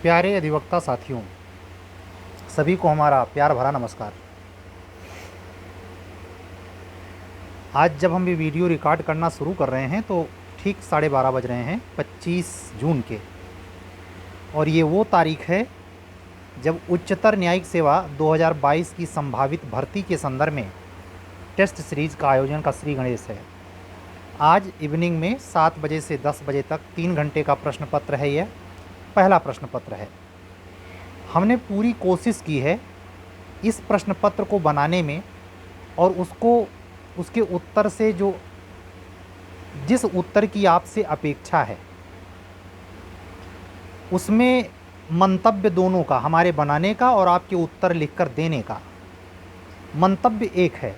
प्यारे अधिवक्ता साथियों, सभी को हमारा प्यार भरा नमस्कार। आज जब हम ये वीडियो रिकॉर्ड करना शुरू कर रहे हैं तो ठीक 12:30 बज रहे हैं 25 जून के, और ये वो तारीख है जब उच्चतर न्यायिक सेवा 2022 की संभावित भर्ती के संदर्भ में टेस्ट सीरीज का आयोजन का श्री गणेश है। आज इवनिंग में 7 बजे से 10 बजे तक 3 घंटे का प्रश्न पत्र है। यह पहला प्रश्न पत्र है। हमने पूरी कोशिश की है इस प्रश्न पत्र को बनाने में, और उसके उत्तर से जिस उत्तर की आपसे अपेक्षा है उसमें मंतव्य दोनों का, हमारे बनाने का और आपके उत्तर लिखकर देने का। मंतव्य एक है,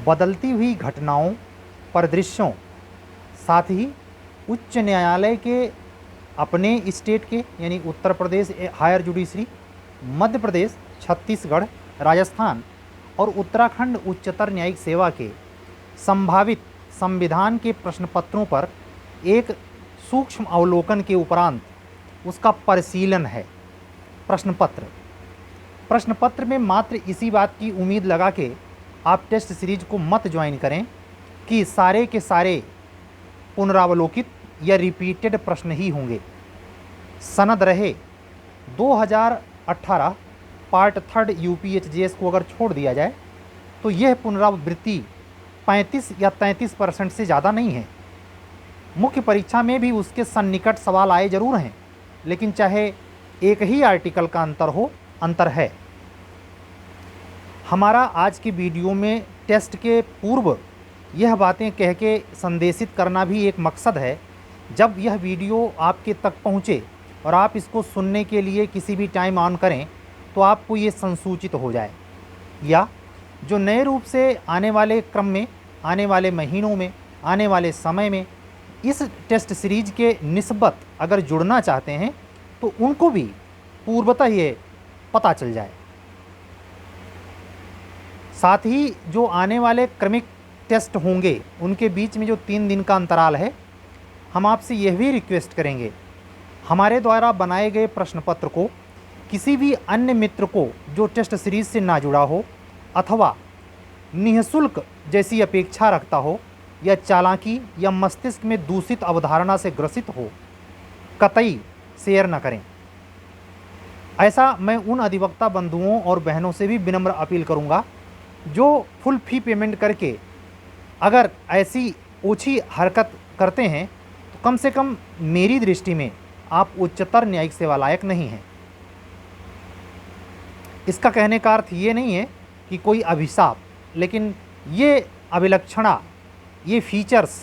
बदलती हुई घटनाओं, परिदृश्यों, साथ ही उच्च न्यायालय के अपने स्टेट के यानी उत्तर प्रदेश हायर जुडिशरी, मध्य प्रदेश, छत्तीसगढ़, राजस्थान और उत्तराखंड उच्चतर न्यायिक सेवा के संभावित संविधान के प्रश्न पत्रों पर एक सूक्ष्म अवलोकन के उपरांत उसका परिशीलन है। प्रश्न पत्र में मात्र इसी बात की उम्मीद लगा के आप टेस्ट सीरीज को मत ज्वाइन करें कि सारे के सारे पुनरावलोकित या रिपीटेड प्रश्न ही होंगे। सनद रहे 2018 पार्ट 3 यूपीएचजीएस को अगर छोड़ दिया जाए तो यह पुनरावृत्ति 35 या 33% से ज़्यादा नहीं है। मुख्य परीक्षा में भी उसके सन्निकट सवाल आए जरूर हैं, लेकिन चाहे एक ही आर्टिकल का अंतर है। हमारा आज की वीडियो में टेस्ट के पूर्व यह बातें कह के संदेशित करना भी एक मकसद है। जब यह वीडियो आपके तक पहुँचे और आप इसको सुनने के लिए किसी भी टाइम ऑन करें तो आपको ये संसूचित हो जाए, या जो नए रूप से आने वाले क्रम में, आने वाले महीनों में, आने वाले समय में इस टेस्ट सीरीज के निस्बत अगर जुड़ना चाहते हैं तो उनको भी पूर्वतः ये पता चल जाए। साथ ही जो आने वाले क्रमिक टेस्ट होंगे उनके बीच में जो 3 दिन का अंतराल है, हम आपसे यह भी रिक्वेस्ट करेंगे, हमारे द्वारा बनाए गए प्रश्न पत्र को किसी भी अन्य मित्र को जो टेस्ट सीरीज से ना जुड़ा हो अथवा निःशुल्क जैसी अपेक्षा रखता हो या चालाकी या मस्तिष्क में दूषित अवधारणा से ग्रसित हो, कतई शेयर न करें। ऐसा मैं उन अधिवक्ता बंधुओं और बहनों से भी विनम्र अपील करूंगा जो फुल फी पेमेंट करके अगर ऐसी ओछी हरकत करते हैं तो कम से कम मेरी दृष्टि में आप उच्चतर न्यायिक सेवा लायक नहीं हैं। इसका कहने का अर्थ ये नहीं है कि कोई अभिशाप, लेकिन ये अभिलक्षणा, ये फीचर्स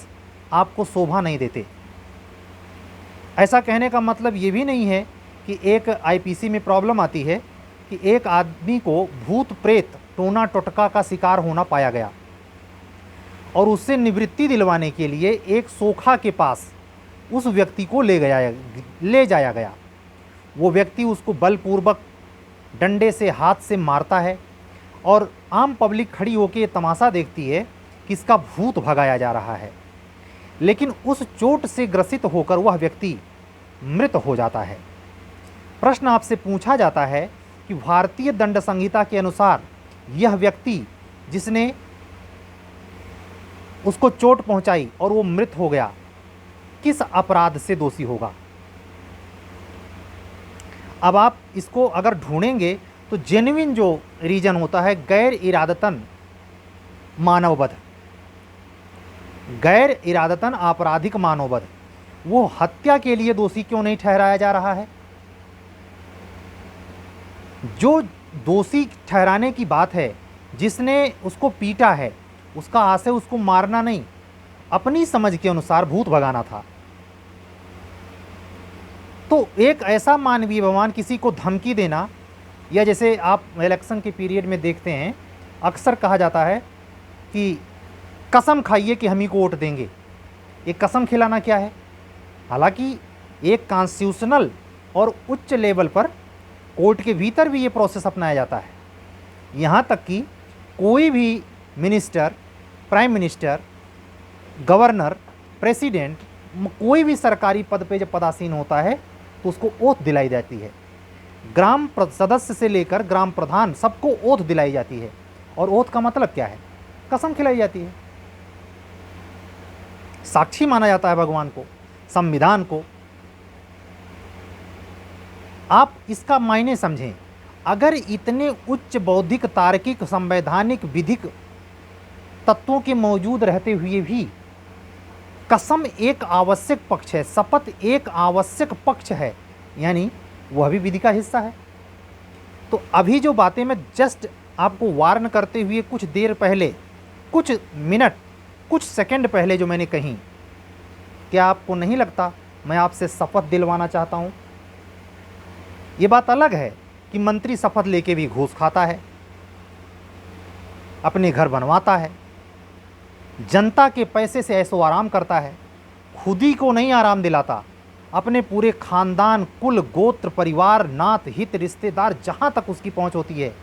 आपको शोभा नहीं देते। ऐसा कहने का मतलब ये भी नहीं है कि एक आईपीसी में प्रॉब्लम आती है कि एक आदमी को भूत प्रेत टोना टोटका का शिकार होना पाया गया और उससे निवृत्ति दिलवाने के लिए एक सोखा के पास उस व्यक्ति को ले जाया गया। वो व्यक्ति उसको बलपूर्वक डंडे से, हाथ से मारता है और आम पब्लिक खड़ी होकर ये तमाशा देखती है कि इसका भूत भगाया जा रहा है, लेकिन उस चोट से ग्रसित होकर वह व्यक्ति मृत हो जाता है। प्रश्न आपसे पूछा जाता है कि भारतीय दंड संहिता के अनुसार यह व्यक्ति जिसने उसको चोट पहुंचाई और वो मृत हो गया, किस अपराध से दोषी होगा। अब आप इसको अगर ढूंढेंगे तो जेन्युइन जो रीजन होता है गैर इरादतन मानववध, गैर इरादतन आपराधिक मानववध, वो हत्या के लिए दोषी क्यों नहीं ठहराया जा रहा है। जो दोषी ठहराने की बात है, जिसने उसको पीटा है, उसका आशय उसको मारना नहीं, अपनी समझ के अनुसार भूत भगाना था। तो एक ऐसा मानवीय भगवान किसी को धमकी देना, या जैसे आप इलेक्शन के पीरियड में देखते हैं अक्सर कहा जाता है कि कसम खाइए कि हम ही को वोट देंगे। ये कसम खिलाना क्या है? हालांकि एक कॉन्स्टिट्यूशनल और उच्च लेवल पर कोर्ट के भीतर भी ये प्रोसेस अपनाया जाता है। यहाँ तक कि कोई भी minister, prime minister, governor, president, कोई भी सरकारी पद पे जब पदासीन होता है तो उसको ओथ दिलाई जाती है। सदस्य से लेकर ग्राम प्रधान सबको ओथ दिलाई जाती है। और ओथ का मतलब क्या है? कसम खिलाई जाती है, साक्षी माना जाता है भगवान को, संविधान को। आप इसका मायने समझें, अगर इतने उच्च बौद्धिक, तार्किक, संवैधानिक, विधिक तत्वों के मौजूद रहते हुए भी कसम एक आवश्यक पक्ष है, शपथ एक आवश्यक पक्ष है, यानी वह भी विधि का हिस्सा है। तो अभी जो बातें मैं जस्ट आपको वार्न करते हुए कुछ देर पहले, कुछ मिनट, कुछ सेकंड पहले जो मैंने कही, क्या आपको नहीं लगता मैं आपसे शपथ दिलवाना चाहता हूं? ये बात अलग है कि मंत्री शपथ लेके भी घूस खाता है, अपने घर बनवाता है, जनता के पैसे से ऐसो आराम करता है, खुद ही को नहीं आराम दिलाता, अपने पूरे खानदान, कुल, गोत्र, परिवार, नात, हित, रिश्तेदार, जहां तक उसकी पहुंच होती है,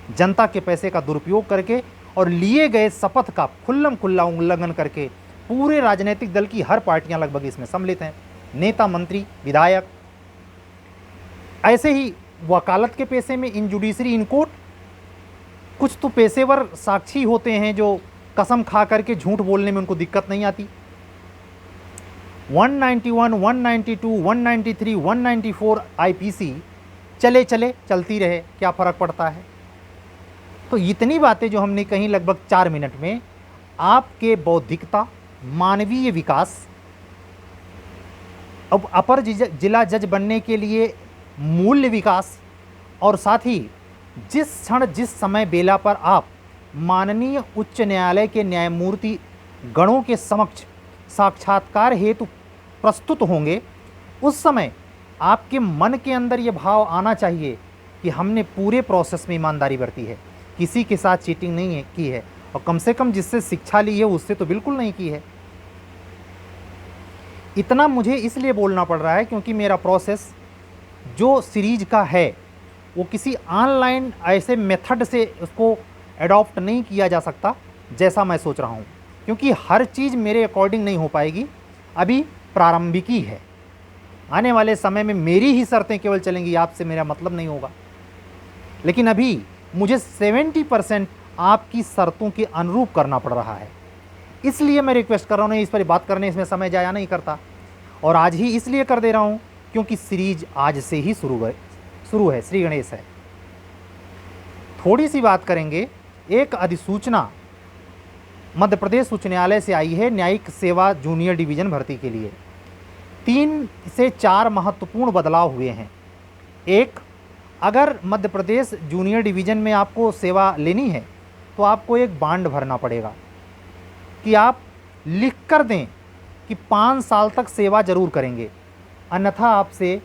जनता के पैसे का दुरुपयोग करके और लिए गए शपथ का खुल्लम खुल्ला उल्लंघन करके पूरे राजनीतिक दल की हर पार्टियां लगभग इसमें सम्मिलित हैं, नेता, मंत्री, विधायक। ऐसे ही वकालत के पेशे में इन जुडिशरी, इन कोर्ट, कुछ तो पेशेवर साक्षी होते हैं जो कसम खा करके झूठ बोलने में उनको दिक्कत नहीं आती। 191, 192, 193, 194 आईपीसी चलती रहे, क्या फ़र्क पड़ता है? तो इतनी बातें जो हमने कही लगभग 4 मिनट में, आपके बौद्धिकता, मानवीय विकास, अब अपर जिला जज बनने के लिए मूल्य विकास, और साथ ही जिस क्षण, जिस समय बेला पर आप माननीय उच्च न्यायालय के न्यायमूर्ति गणों के समक्ष साक्षात्कार हेतु प्रस्तुत होंगे, उस समय आपके मन के अंदर ये भाव आना चाहिए कि हमने पूरे प्रोसेस में ईमानदारी बरती है, किसी के साथ चीटिंग नहीं की है, और कम से कम जिससे शिक्षा ली है उससे तो बिल्कुल नहीं की है। इतना मुझे इसलिए बोलना पड़ रहा है क्योंकि मेरा प्रोसेस जो सीरीज का है वो किसी ऑनलाइन ऐसे मेथड से उसको एडॉप्ट नहीं किया जा सकता जैसा मैं सोच रहा हूँ, क्योंकि हर चीज़ मेरे अकॉर्डिंग नहीं हो पाएगी, अभी प्रारंभिकी है। आने वाले समय में मेरी ही शर्तें केवल चलेंगी, आपसे मेरा मतलब नहीं होगा। लेकिन अभी मुझे 70% आपकी शर्तों के अनुरूप करना पड़ रहा है, इसलिए मैं रिक्वेस्ट कर रहा हूँ, इस पर बात करने इसमें समय जाया नहीं करता, और आज ही इसलिए कर दे रहा हूँ क्योंकि सीरीज आज से ही शुरू है। श्री गणेश है। थोड़ी सी बात करेंगे, एक अधिसूचना मध्य प्रदेश उच्च न्यायालय से आई है न्यायिक सेवा जूनियर डिवीज़न भर्ती के लिए। 3 से 4 महत्वपूर्ण बदलाव हुए हैं। एक, अगर मध्य प्रदेश जूनियर डिवीज़न में आपको सेवा लेनी है तो आपको एक बांड भरना पड़ेगा कि आप लिख कर दें कि 5 साल तक सेवा जरूर करेंगे, अन्यथा आपसे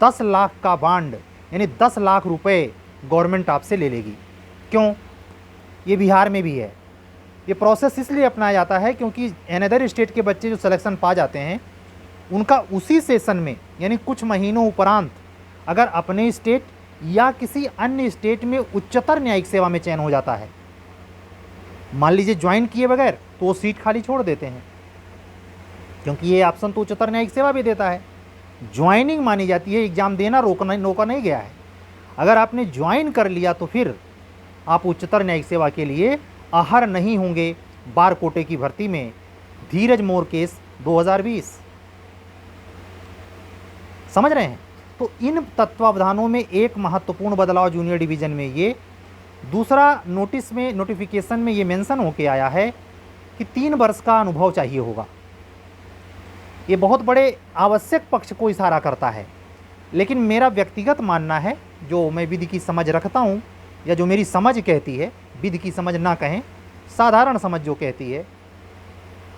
10 लाख का बांड, यानी 10 लाख रुपए गवर्नमेंट आपसे ले लेगी। क्यों? ये बिहार में भी है। ये प्रोसेस इसलिए अपनाया जाता है क्योंकि अनदर स्टेट के बच्चे जो सिलेक्शन पा जाते हैं, उनका उसी सेशन में, यानी कुछ महीनों उपरांत, अगर अपने स्टेट या किसी अन्य स्टेट में उच्चतर न्यायिक सेवा में चयन हो जाता है, मान लीजिए ज्वाइन किए बगैर, तो वो सीट खाली छोड़ देते हैं, क्योंकि ये ऑप्शन तो उच्चतर न्यायिक सेवा भी देता है। ज्वाइनिंग मानी जाती है, एग्ज़ाम देना रोका नहीं गया है। अगर आपने ज्वाइन कर लिया तो फिर आप उच्चतर न्यायिक सेवा के लिए आहर नहीं होंगे बार कोटे की भर्ती में। धीरज मोर केस 2020, समझ रहे हैं? तो इन तत्वावधानों में एक महत्वपूर्ण बदलाव जूनियर डिवीज़न में ये। दूसरा, नोटिस में, नोटिफिकेशन में ये मेंशन होके आया है कि 3 वर्ष का अनुभव चाहिए होगा। ये बहुत बड़े आवश्यक पक्ष को इशारा करता है, लेकिन मेरा व्यक्तिगत मानना है, जो मैं विधि की समझ रखता हूँ, या जो मेरी समझ कहती है, विधि की समझ ना कहें, साधारण समझ जो कहती है,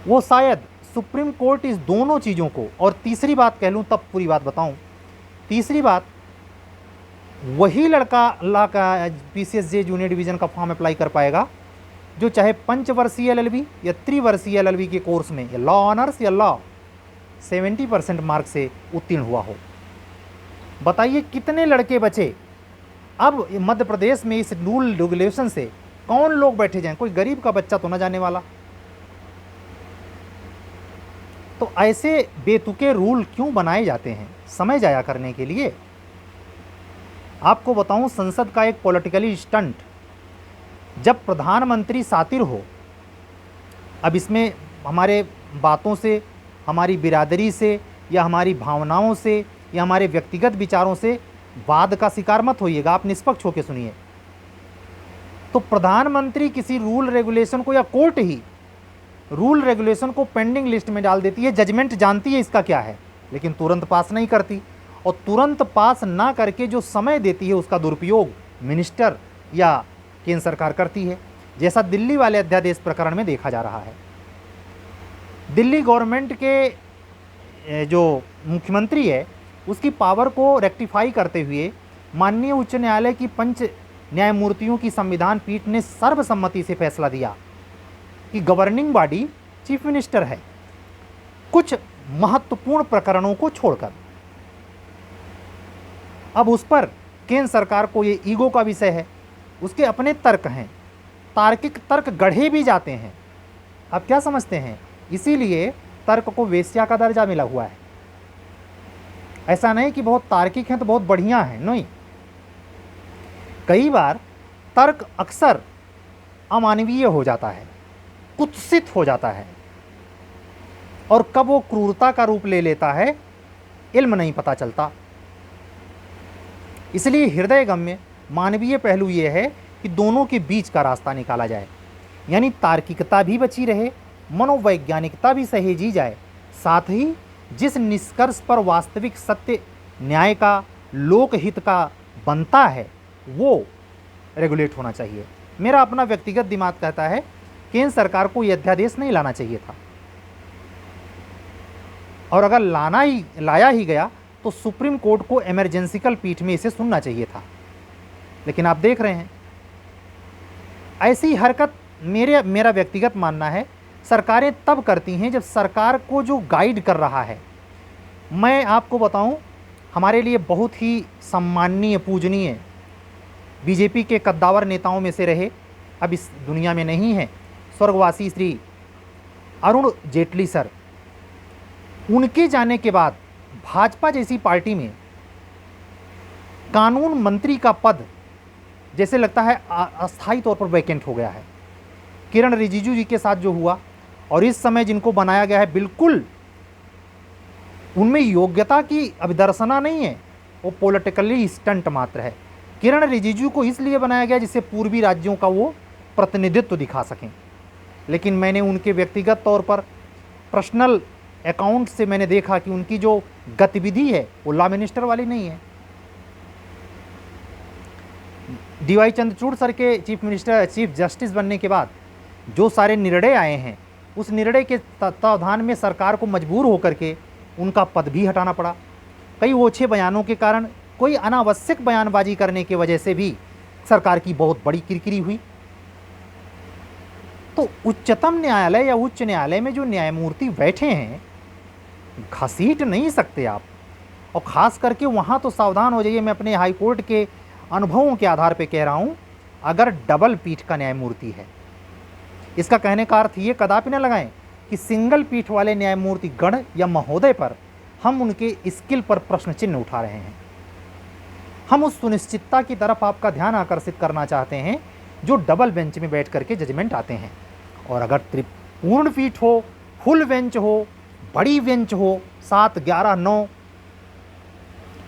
वो शायद सुप्रीम कोर्ट इस दोनों चीज़ों को, और तीसरी बात कह लूँ तब पूरी बात बताऊँ, तीसरी बात, वही लड़का PCSJ जूनियर डिवीज़न का फॉर्म अप्लाई कर पाएगा जो चाहे 5 वर्षीय LLB या 3 वर्षीय LLB के कोर्स में, या लॉ ऑनर्स या लॉ 70% मार्क से उत्तीर्ण हुआ हो। बताइए कितने लड़के बचे? अब मध्य प्रदेश में इस रूल रेगुलेशन से कौन लोग बैठे जाएं? कोई गरीब का बच्चा तो ना जाने वाला। तो ऐसे बेतुके रूल क्यों बनाए जाते हैं? समय जाया करने के लिए। आपको बताऊं, संसद का एक पॉलिटिकली स्टंट, जब प्रधानमंत्री सातिर हो, अब इसमें हमारे बातों से, हमारी बिरादरी से, या हमारी भावनाओं से, या हमारे व्यक्तिगत विचारों से वाद का शिकार मत होइएगा, आप निष्पक्ष होकर सुनिए। तो प्रधानमंत्री किसी रूल रेगुलेशन को, या कोर्ट ही रूल रेगुलेशन को पेंडिंग लिस्ट में डाल देती है, जजमेंट जानती है इसका क्या है, लेकिन तुरंत पास नहीं करती, और तुरंत पास ना करके जो समय देती है उसका दुरुपयोग मिनिस्टर या केंद्र सरकार करती है, जैसा दिल्ली वाले अध्यादेश प्रकरण में देखा जा रहा है। दिल्ली गवर्नमेंट के जो मुख्यमंत्री है उसकी पावर को रेक्टिफाई करते हुए माननीय उच्च न्यायालय की 5 न्यायमूर्तियों की संविधान पीठ ने सर्वसम्मति से फैसला दिया कि गवर्निंग बॉडी चीफ मिनिस्टर है, कुछ महत्वपूर्ण प्रकरणों को छोड़कर। अब उस पर केंद्र सरकार को ये ईगो का विषय है, उसके अपने तर्क हैं, तार्किक तर्क गढ़े भी जाते हैं। आप क्या समझते हैं? इसीलिए तर्क को वेश्या का दर्जा मिला हुआ है। ऐसा नहीं कि बहुत तार्किक हैं तो बहुत बढ़िया हैं, नहीं। कई बार तर्क अक्सर अमानवीय हो जाता है, कुत्सित हो जाता है, और कब वो क्रूरता का रूप ले लेता है इल्म नहीं पता चलता। इसलिए हृदयगम्य मानवीय पहलू ये है कि दोनों के बीच का रास्ता निकाला जाए, यानी तार्किकता भी बची रहे, मनोवैज्ञानिकता भी सहेजी जाए, साथ ही जिस निष्कर्ष पर वास्तविक सत्य न्याय का, लोकहित का बनता है वो रेगुलेट होना चाहिए। मेरा अपना व्यक्तिगत दिमाग कहता है केंद्र सरकार को यह अध्यादेश नहीं लाना चाहिए था, और अगर लाया ही गया तो सुप्रीम कोर्ट को इमरजेंसिकल पीठ में इसे सुनना चाहिए था। लेकिन आप देख रहे हैं ऐसी हरकत, मेरा व्यक्तिगत मानना है, सरकारें तब करती हैं जब सरकार को जो गाइड कर रहा है। मैं आपको बताऊं, हमारे लिए बहुत ही सम्माननीय, पूजनीय बीजेपी के कद्दावर नेताओं में से रहे, अब इस दुनिया में नहीं है, स्वर्गवासी श्री अरुण जेटली सर। उनके जाने के बाद भाजपा जैसी पार्टी में कानून मंत्री का पद जैसे लगता है अस्थायी तौर पर वैकेंट हो गया है। किरण रिजिजू जी के साथ जो हुआ, और इस समय जिनको बनाया गया है, बिल्कुल उनमें योग्यता की अभिदर्शना नहीं है, वो पॉलिटिकली स्टंट मात्र है। किरण रिजिजू को इसलिए बनाया गया जिससे पूर्वी राज्यों का वो प्रतिनिधित्व दिखा सकें, लेकिन मैंने उनके व्यक्तिगत तौर पर पर्सनल अकाउंट से मैंने देखा कि उनकी जो गतिविधि है वो लॉ मिनिस्टर वाली नहीं है। डीवाई चंद्रचूड़ सर के चीफ जस्टिस बनने के बाद जो सारे निर्णय आए हैं, उस निर्णय के तत्वावधान में सरकार को मजबूर होकर के उनका पद भी हटाना पड़ा। कई ओछे बयानों के कारण, कोई अनावश्यक बयानबाजी करने की वजह से भी सरकार की बहुत बड़ी किरकिरी हुई। तो उच्चतम न्यायालय या उच्च न्यायालय में जो न्यायमूर्ति बैठे हैं, घसीट नहीं सकते आप, और ख़ास करके वहाँ तो सावधान हो जाइए। मैं अपने हाई कोर्ट के अनुभवों के आधार पर कह रहा हूँ, अगर डबल पीठ का न्यायमूर्ति है, इसका कहने का अर्थ ये कदापि न लगाएं कि सिंगल पीठ वाले न्यायमूर्ति गण या महोदय पर हम उनके स्किल पर प्रश्न चिन्ह उठा रहे हैं। हम उस सुनिश्चितता की तरफ आपका ध्यान आकर्षित करना चाहते हैं जो डबल बेंच में बैठ करके जजमेंट आते हैं। और अगर त्रिपूर्ण पीठ हो, फुल बेंच हो, बड़ी बेंच हो, 7, 11, 9,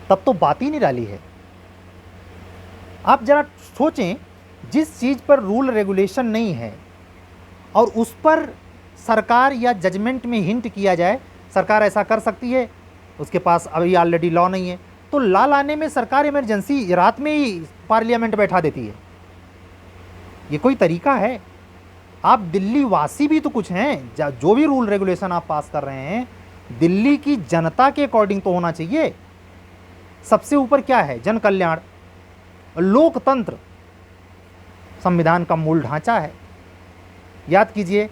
तब तो बात ही निराली है। आप जरा सोचें, जिस चीज़ पर रूल रेगुलेशन नहीं है और उस पर सरकार या जजमेंट में हिंट किया जाए सरकार ऐसा कर सकती है, उसके पास अभी ऑलरेडी लॉ नहीं है, तो लॉ लाने में सरकार इमरजेंसी रात में ही पार्लियामेंट बैठा देती है। ये कोई तरीका है? आप दिल्ली वासी भी तो कुछ हैं, जो भी रूल रेगुलेशन आप पास कर रहे हैं दिल्ली की जनता के अकॉर्डिंग तो होना चाहिए। सबसे ऊपर क्या है? जन कल्याण, लोकतंत्र संविधान का मूल ढांचा है। याद कीजिए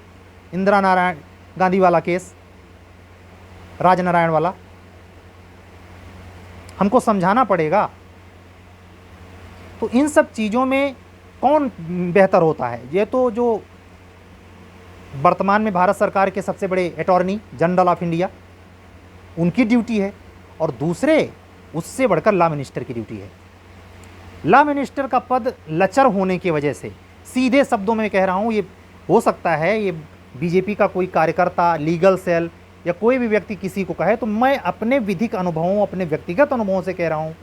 इंदिरा नारायण गांधी वाला केस, राजनारायण वाला, हमको समझाना पड़ेगा। तो इन सब चीज़ों में कौन बेहतर होता है? ये तो जो वर्तमान में भारत सरकार के सबसे बड़े अटॉर्नी जनरल ऑफ इंडिया, उनकी ड्यूटी है, और दूसरे उससे बढ़कर लॉ मिनिस्टर की ड्यूटी है। लॉ मिनिस्टर का पद लचर होने की वजह से, सीधे शब्दों में कह रहा हूँ, ये हो सकता है ये बीजेपी का कोई कार्यकर्ता, लीगल सेल या कोई भी व्यक्ति किसी को कहे, तो मैं अपने विधिक अनुभवों, अपने व्यक्तिगत अनुभवों से कह रहा हूँ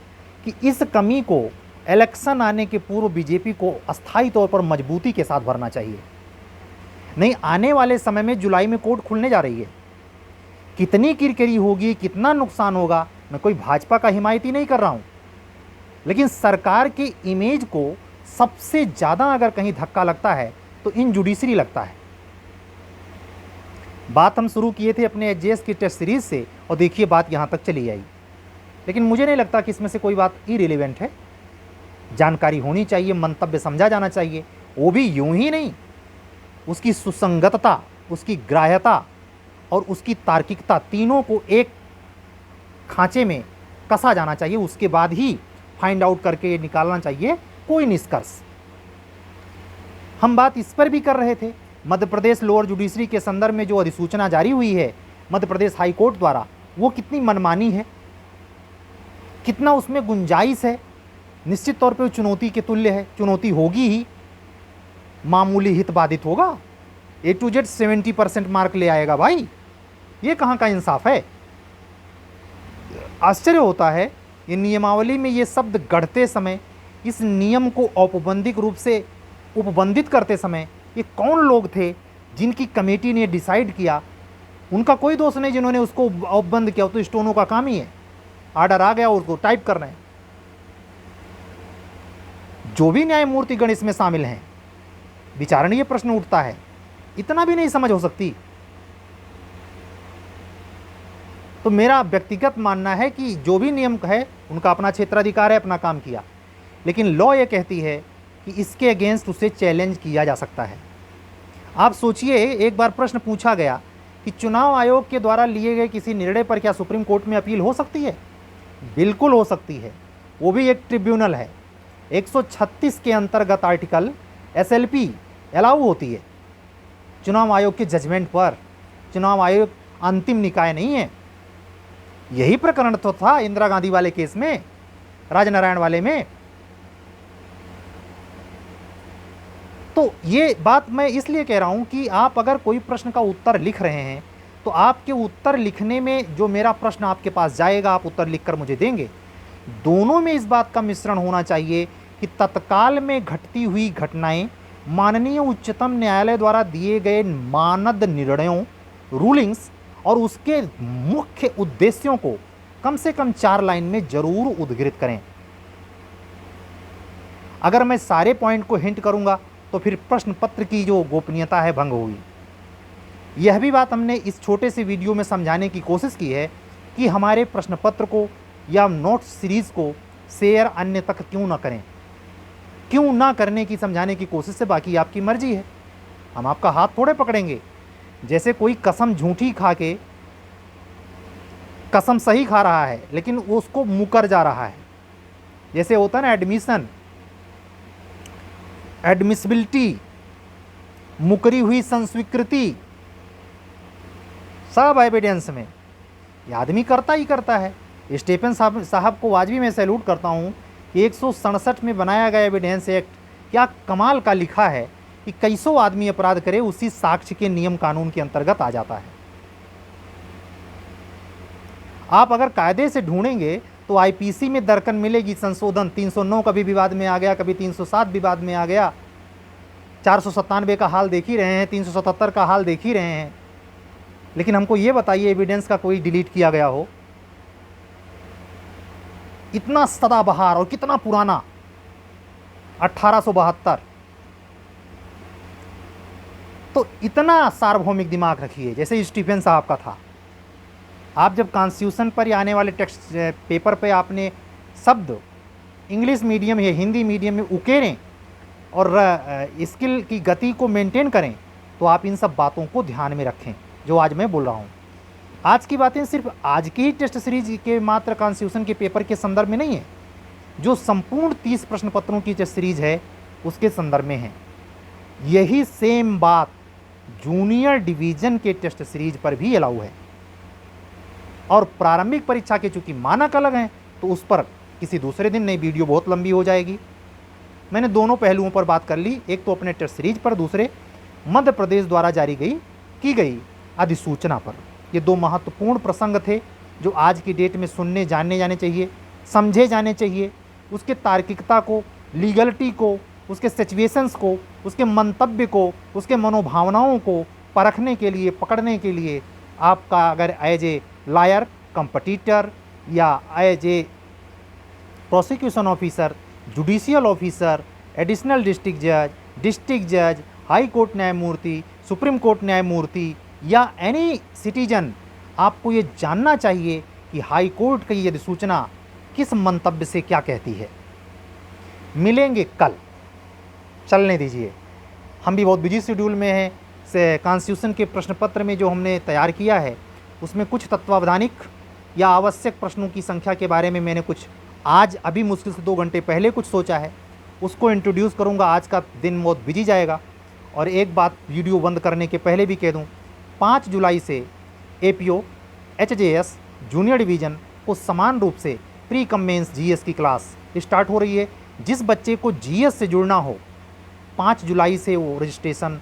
कि इस कमी को इलेक्शन आने के पूर्व बीजेपी को अस्थायी तौर पर मजबूती के साथ भरना चाहिए। नहीं, आने वाले समय में जुलाई में कोर्ट खुलने जा रही है, कितनी किरकिरी होगी, कितना नुकसान होगा, मैं कोई भाजपा का हिमायती नहीं कर रहा हूँ, लेकिन सरकार की इमेज को सबसे ज़्यादा अगर कहीं धक्का लगता है तो इन जुडिशरी लगता है। बात हम शुरू किए थे अपने एचजेएस की टेस्ट सीरीज से, और देखिए बात यहाँ तक चली आई। लेकिन मुझे नहीं लगता कि इसमें से कोई बात इरेलीवेंट है। जानकारी होनी चाहिए, मंतव्य समझा जाना चाहिए, वो भी यूं ही नहीं, उसकी सुसंगतता, उसकी ग्राह्यता और उसकी तार्किकता, तीनों को एक खांचे में कसा जाना चाहिए। उसके बाद ही फाइंड आउट करके निकालना चाहिए कोई निष्कर्ष। हम बात इस पर भी कर रहे थे, मध्य प्रदेश लोअर जुडिशरी के संदर्भ में जो अधिसूचना जारी हुई है मध्य प्रदेश हाई कोर्ट द्वारा, वो कितनी मनमानी है, कितना उसमें गुंजाइश है। निश्चित तौर पे वो चुनौती के तुल्य है, चुनौती होगी ही, मामूली हित बाधित होगा, A to Z 70% मार्क ले आएगा भाई, ये कहाँ का इंसाफ है। आश्चर्य होता है, ये नियमावली में ये शब्द गढ़ते समय, इस नियम को औपबंधिक रूप से उपबंधित करते समय ये कौन लोग थे जिनकी कमेटी ने डिसाइड किया। उनका कोई दोष नहीं जिन्होंने उसको औपबंध किया, तो स्टोनों का काम ही है, आर्डर आ गया उसको टाइप करना है। जो भी न्यायमूर्तिगण इसमें शामिल हैं, विचारणीय प्रश्न उठता है, इतना भी नहीं समझ हो सकती। तो मेरा व्यक्तिगत मानना है कि जो भी नियम है उनका अपना क्षेत्राधिकार है, अपना काम किया, लेकिन लॉ ये कहती है कि इसके अगेंस्ट उसे चैलेंज किया जा सकता है। आप सोचिए, एक बार प्रश्न पूछा गया कि चुनाव आयोग के द्वारा लिए गए किसी निर्णय पर क्या सुप्रीम कोर्ट में अपील हो सकती है? बिल्कुल हो सकती है, वो भी एक ट्रिब्यूनल है। 136 के अंतर्गत आर्टिकल SLP अलाउ होती है चुनाव आयोग के जजमेंट पर। चुनाव आयोग अंतिम निकाय नहीं है। यही प्रकरण तो था इंदिरा गांधी वाले केस में, राजनारायण वाले में। तो ये बात मैं इसलिए कह रहा हूं कि आप अगर कोई प्रश्न का उत्तर लिख रहे हैं तो आपके उत्तर लिखने में जो मेरा प्रश्न आपके पास जाएगा, आप उत्तर लिखकर मुझे देंगे, दोनों में इस बात का मिश्रण होना चाहिए कि तत्काल में घटती हुई घटनाएं माननीय उच्चतम न्यायालय द्वारा दिए गए मानद निर्णयों, रूलिंग्स और उसके मुख्य उद्देश्यों को कम से कम 4 लाइन में जरूर उद्धृत करें। अगर मैं सारे पॉइंट को हिंट करूंगा तो फिर प्रश्न पत्र की जो गोपनीयता है भंग होगी। यह भी बात हमने इस छोटे से वीडियो में समझाने की कोशिश की है कि हमारे प्रश्न पत्र को या नोट्स सीरीज़ को शेयर अन्य तक क्यों ना करें, क्यों ना करने की समझाने की कोशिश से। बाकी आपकी मर्जी है, हम आपका हाथ थोड़े पकड़ेंगे। जैसे कोई कसम झूठी खा के कसम सही खा रहा है लेकिन वो उसको मुकर जा रहा है, जैसे होता है ना एडमिशन, एडमिसिबिलिटी, मुकरी हुई संस्वीकृति, सब एविडेंस में ये आदमी करता ही करता है। स्टीफन साहब को आज भी मैं सैल्यूट करता हूँ कि 167 में बनाया गया एविडेंस एक्ट क्या कमाल का लिखा है कि कैसों आदमी अपराध करे उसी साक्ष्य के नियम कानून के अंतर्गत आ जाता है। आप अगर कायदे से ढूंढेंगे तो आईपीसी में दरकन मिलेगी संशोधन। 309 कभी विवाद में आ गया, कभी 307 विवाद में आ गया, 497 का हाल देख ही रहे हैं, 377 का हाल देख ही रहे हैं। लेकिन हमको ये बताइए एविडेंस का कोई डिलीट किया गया हो? इतना सदाबहार और कितना पुराना, 1872। तो इतना सार्वभौमिक दिमाग रखिए जैसे स्टीफन साहब का था। आप जब कॉन्स्टिट्यूशन पर या आने वाले टेक्स्ट पेपर पे आपने शब्द इंग्लिश मीडियम या हिंदी मीडियम में उकेरें और स्किल की गति को मेंटेन करें तो आप इन सब बातों को ध्यान में रखें जो आज मैं बोल रहा हूँ। आज की बातें सिर्फ आज की ही टेस्ट सीरीज के मात्र कॉन्स्टिट्यूशन के पेपर के संदर्भ में नहीं है, जो संपूर्ण 30 प्रश्न पत्रों की टेस्ट सीरीज है उसके संदर्भ में है। यही सेम बात जूनियर डिवीज़न के टेस्ट सीरीज पर भी अलाउ है। और प्रारंभिक परीक्षा के चूँकि मानक अलग हैं तो उस पर किसी दूसरे दिन, नहीं वीडियो बहुत लंबी हो जाएगी। मैंने दोनों पहलुओं पर बात कर ली, एक तो अपने टेस्ट सीरीज पर, दूसरे मध्य प्रदेश द्वारा जारी की गई अधिसूचना पर। ये दो महत्वपूर्ण प्रसंग थे जो आज की डेट में सुनने जानने जाने चाहिए, समझे जाने चाहिए। उसके तार्किकता को, लीगलिटी को, उसके सिचुएशंस को, उसके मंतव्य को, उसके मनोभावनाओं को परखने के लिए, पकड़ने के लिए आपका अगर एज ए लॉयर, कंपटीटर या as a prosecution officer, judicial officer, additional district जज, हाई कोर्ट न्यायमूर्ति, सुप्रीम कोर्ट न्यायमूर्ति या एनी सिटीजन, आपको ये जानना चाहिए कि हाई कोर्ट की यदि सूचना किस मंतव्य से क्या कहती है। मिलेंगे कल, चलने दीजिए, हम भी बहुत बिजी शेड्यूल में हैं। से कॉन्स्टिट्यूशन के प्रश्न पत्र में जो हमने तैयार किया है उसमें कुछ तत्वावधानिक या आवश्यक प्रश्नों की संख्या के बारे में मैंने कुछ आज अभी मुश्किल से 2 घंटे पहले कुछ सोचा है, उसको इंट्रोड्यूस करूंगा। आज का दिन बहुत बिजी जाएगा। और एक बात वीडियो बंद करने के पहले भी कह दूं, 5 जुलाई से APO HJS जूनियर डिवीज़न को समान रूप से प्री कम मेंस GS की क्लास स्टार्ट हो रही है। जिस बच्चे को GS से जुड़ना हो 5 जुलाई से वो रजिस्ट्रेशन,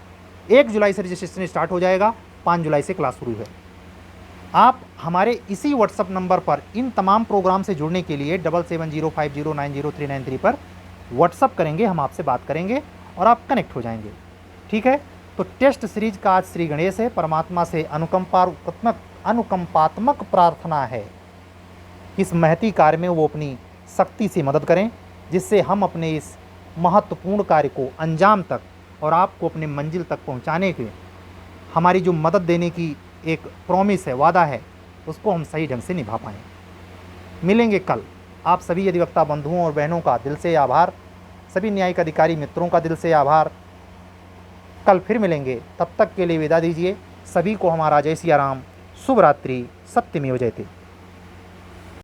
1 जुलाई से रजिस्ट्रेशन स्टार्ट हो जाएगा, 5 जुलाई से क्लास शुरू है। आप हमारे इसी व्हाट्सअप नंबर पर इन तमाम प्रोग्राम से जुड़ने के लिए 7705090393 पर व्हाट्सअप करेंगे, हम आपसे बात करेंगे और आप कनेक्ट हो जाएंगे। ठीक है, तो टेस्ट सीरीज का आज श्री गणेश है। परमात्मा से अनुकंपात्मक प्रार्थना है कि इस महती कार्य में वो अपनी शक्ति से मदद करें, जिससे हम अपने इस महत्वपूर्ण कार्य को अंजाम तक और आपको अपने मंजिल तक पहुंचाने के हमारी जो मदद देने की एक प्रॉमिस है, वादा है, उसको हम सही ढंग से निभा पाएँ। मिलेंगे कल। आप सभी अधिवक्ता बंधुओं और बहनों का दिल से आभार, सभी न्यायिक अधिकारी मित्रों का दिल से आभार। कल फिर मिलेंगे, तब तक के लिए विदा दीजिए। सभी को हमारा जय सिया राम, शुभ रात्रि, सत्यमेव जयते।